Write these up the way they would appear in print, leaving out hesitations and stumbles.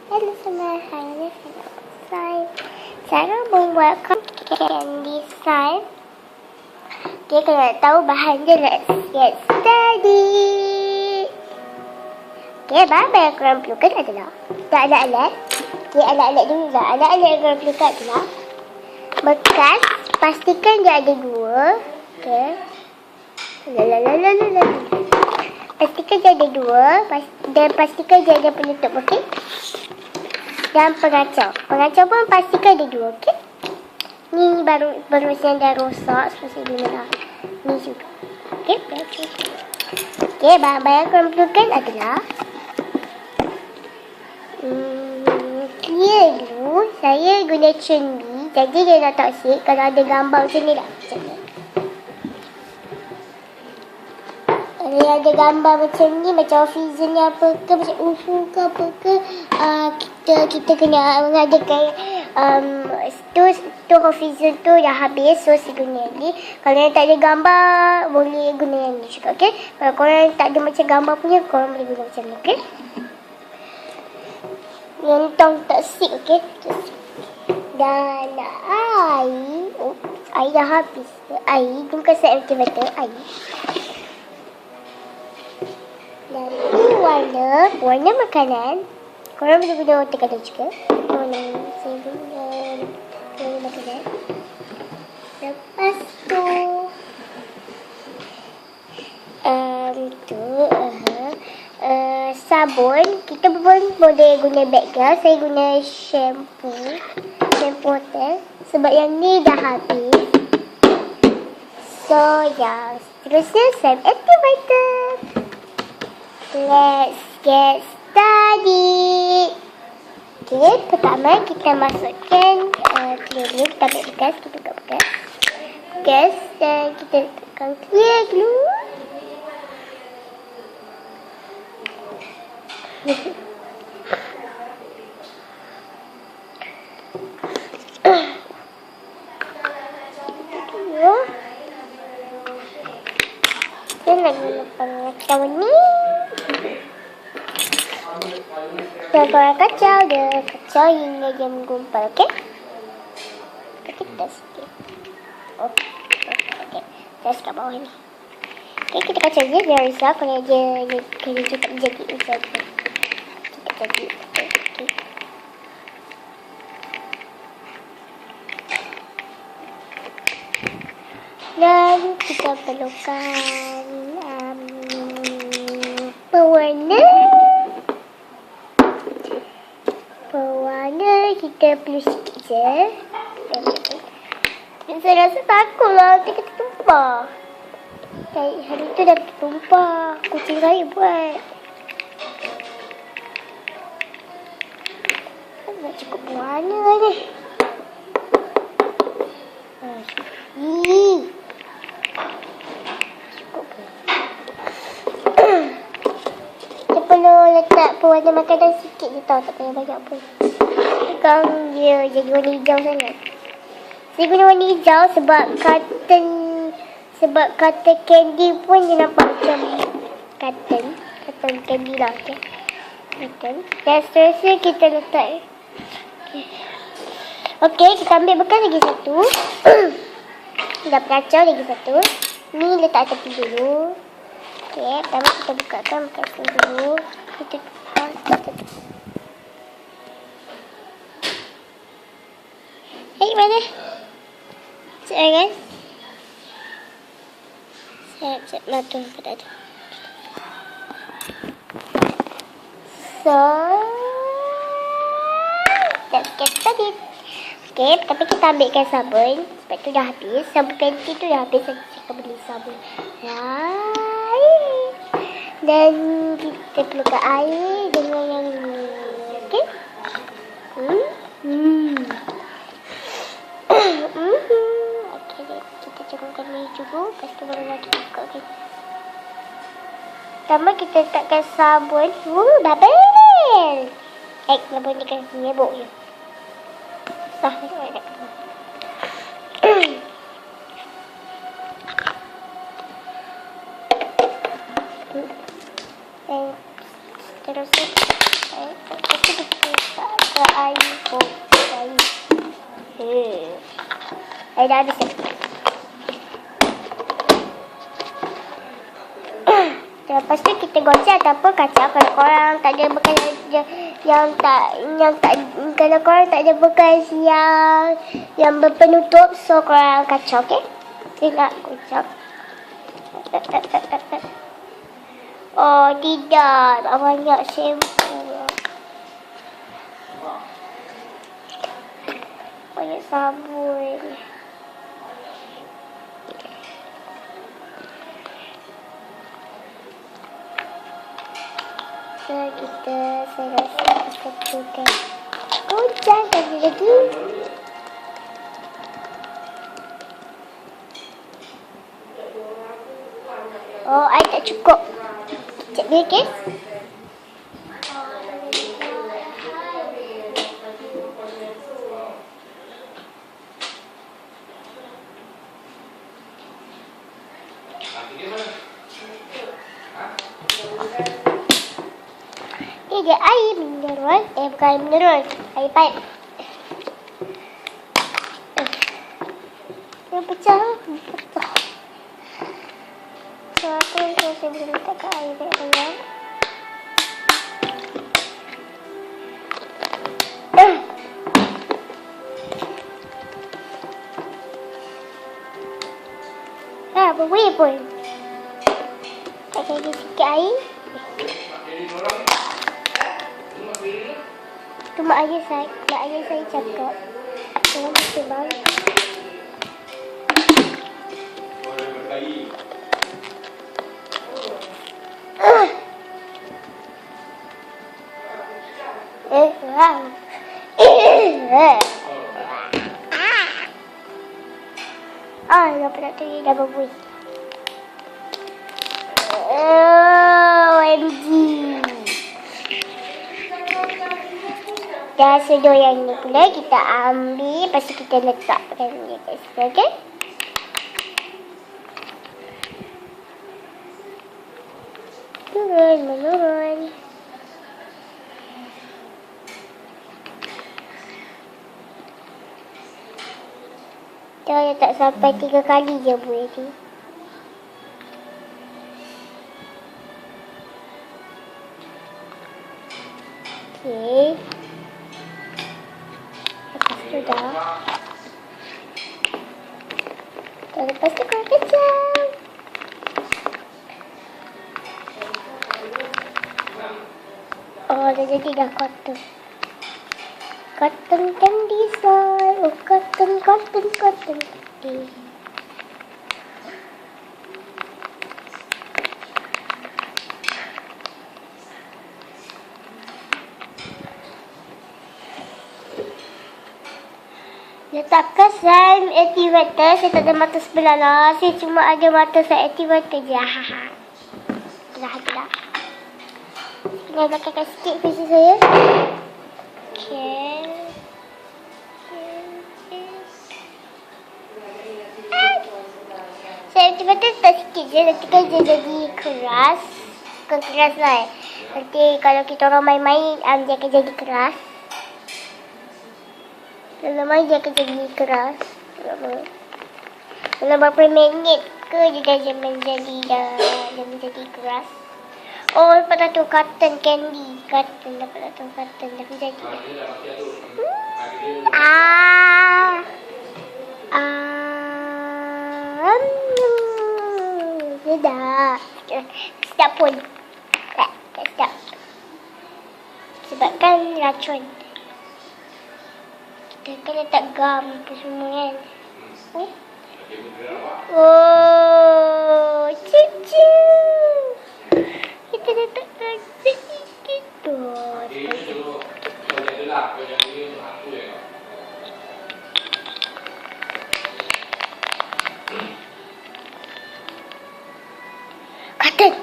Halo semua, hari ini saya Sarah membuatkan candy slime. Okay, kalau nak tahu bahan dia, let's get started. Okay, bahan-bahan yang korang perlukan adalah alat-alat. Okay, alat-alat dulu lah. Alat-alat yang korang perlukan adalah bekas, pastikan dia ada 2. Okay. Pastikan dia ada 2 dan pastikan dia ada penutup, okey? Dan pengacau. Pengacau pun pastikan ada 2, okey? Ni baru yang dah rosak, so saya guna ni juga. Okey, pengacau. Okey, bahan-bahan yang korang perlukan adalah clear glue. Saya guna Chun-Li, jadi dia dah toksik kalau ada gambar macam ni lah. Macam ni. Kalau ada gambar macam ni, macam officer ni apa ke, macam UFO ke apa ke, kita kena mengadakan tu officer tu dah habis, so saya guna ni. Kalau yang tak ada gambar, boleh guna yang ni juga, okey? Kalau korang tak ada macam gambar punya, korang boleh guna macam ni, okey? Yang tong tak sik, okey? Dan air, air dah habis. Air, bukan saya empty bottle, air. Dan ini warna makanan. Korang boleh guna watercolor juga. Saya guna warna makanan. Lepas tu sabun. Kita pun boleh guna background. Saya guna shampoo hotel. Sebab yang ni dah habis. So yang seterusnya slime activator. Let's get started. Okay, pertama kita masukkan clear glue. Kita ambil bekas, kita buka bekas. Dan kita letakkan clear glue. Dan lagi pengacau ni. Dan korang kacau dia. Kacau hingga dia menggumpal, okey? Kita sikit. Okey. Terus kat bawah ni. Okey, kita kacau dia. Dia risau kalau dia kena juga jadi macam tu. Kita jadi. Okey. Dan kita perlukan pewarna. Kita perlu sikit je. Saya rasa takut lah nanti kita tumpah. Hari tu dah tumpah. Kucing saya buat. Tak cukup warna ni. Cukup ke? Kita perlu letak pewarna makanan sikit je tau. Tak payah banyak pun. Tegang dia jadi warna hijau sangat. Saya guna warna hijau sebab carton candy pun dia nampak macam carton candy lah, okay? Carton. Dan seterusnya kita letak. Okay, kita ambil bekas lagi satu. Dah pengacau lagi satu. Ni letak tepi dulu. Okay, pertama kita bukakan bekas dulu. Kita mana? Sekejap guys. Sekejap lah tu. So let's get started. Okay, tapi kita ambilkan sabun. Sebab tu dah habis. Sabun panty tu dah habis. Saya beli sabun lain. Dan kita perlukan air dengan yang ni. Okay. Okay, kita campurkan ni juga. Lepas tu baru lagi buka, okay. Pertama kita letakkan sabun. Bubble. Sabun ni kan nyebuk je. Sah, tengok nak kena. Dan seterusnya Lepas tu kita letak ke air kopi. Air dah habis. Lepas tu kita gocek ataupun kacau. Kalau korang tak ada bekas kalau korang tak ada bekas yang berpenutup, so korang kacau, okey? Kita nak kocok. Oh, tidak. Tak banyak shampoo. Banyak sabun. So, saya rasa kita satukan. Kocok lagi. Oh, air tak cukup. Cek dia, okey? Ni dia air mineral. Bukan air mineral. Air pipe. Yang pecah. Pecah. So, aku rasa boleh letakkan air banyak-banyak. Boleh pun. Tak lagi sikit air. Tu mak ayah saya cakap. Jangan kita bang. Wow. Dapat nak teri dah berbuih. OMG. Dah sedar yang ni pula kita ambil. Lepas tu kita letakkan dia kat situ, okey? Menurun. Dia tak sampai 3 kali je buat ni. Okey. Lepas tu dah. Dan lepas tu korang kacang. Oh, dah jadi dah cotton. Cotton candy slime. Oh, cotton candy. Letakkan slime activator. Saya tak ada mata sebelah lah. Saya cuma ada mata slime activator je. Dah. Saya letakkan sikit face saya. Okay. Saya activator tak sikit je. Nanti kan dia jadi keras. Bukan keras lah. Nanti kalau kita orang main-main, dia akan jadi keras. Lama dia akan jadi keras. Dalam berapa minit ke dia dah menjadi keras. Oh, lepas tu cotton candy. Lepas tu cotton dah jadi. Sedap. Sedap pun. Tak sedap. Sebabkan racun. Kita kan letak gam apa semua kan. Oh, cucu. Kita letakkan sedikit tu. Cotton.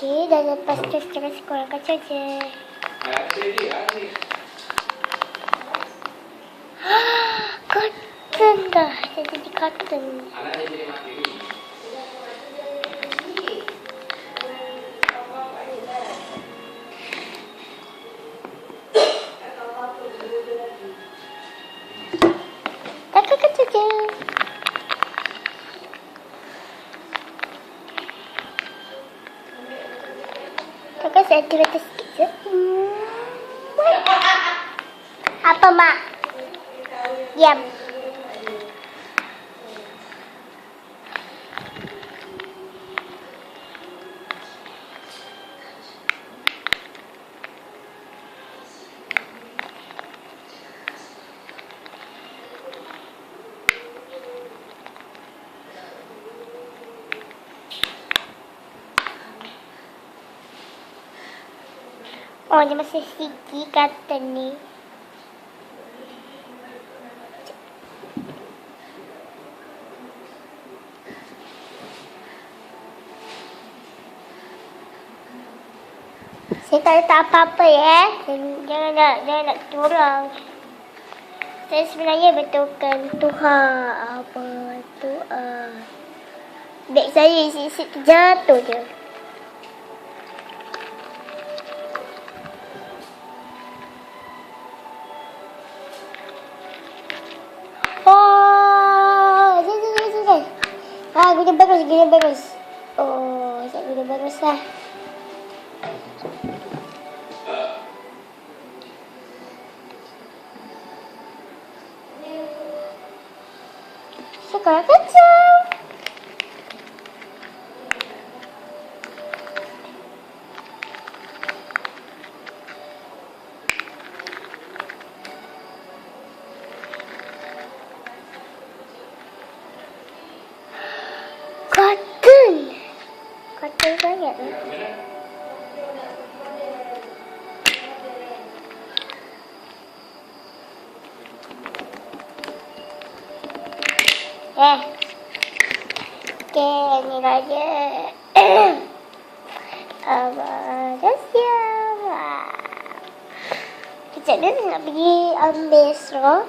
Okay, dah lepas tu terus korang kacau je. Cotton dah. Dah jadi cotton. Kakak kacau je. Kakak sentimeter sikit je. Apa, Mak? Diam. Oh, dia masih sticky kata ni. Saya tak letak apa-apa ya. Jangan nak curang. Saya sebenarnya betulkan apa tu. Beg saya isi-isi jatuh je. Guna bagus. Oh, saya guna bagus lah. Sekarang kacau. Cotton banyak lah. Okay, ni raja. Dah siap. Kejap dulu nak pergi ambil straw.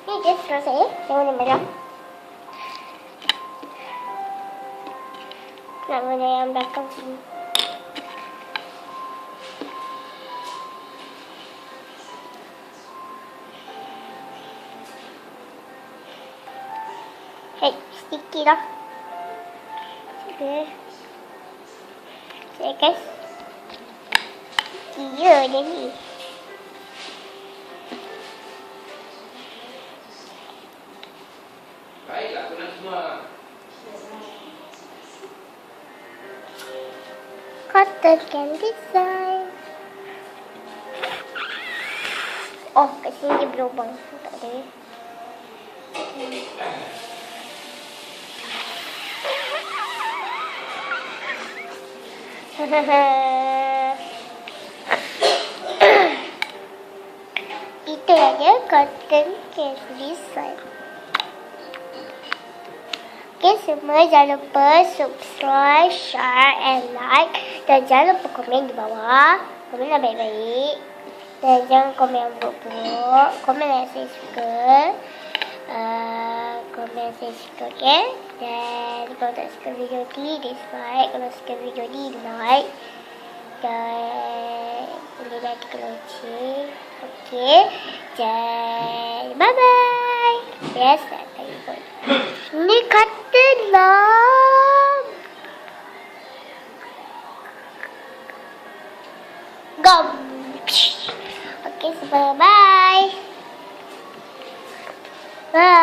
Ni je straw saya. Yang warna merah. Nak guna yang belakang sini. Hei, sticky dah. Okay. Saya guys. Dia je ni. Baiklah, tuan semua. Cotton candy design. Oh, kat sini dia berlubang. Tak ada. Itu aja cotton candy design. Okay, semua jangan lupa subscribe, share and like. Dan jangan lupa komen di bawah. Komen yang baik-baik. Dan jangan komen yang buruk-buruk. Komen yang saya suka. Komen yang saya suka, okay? Dan kalau tak suka video ni, dislike. Kalau suka video ni, like. Dan boleh like loceng. Okay? Dan bye-bye. Yes, tak telefon. Ni kata lah. Gom. Okay, so bye. Bye.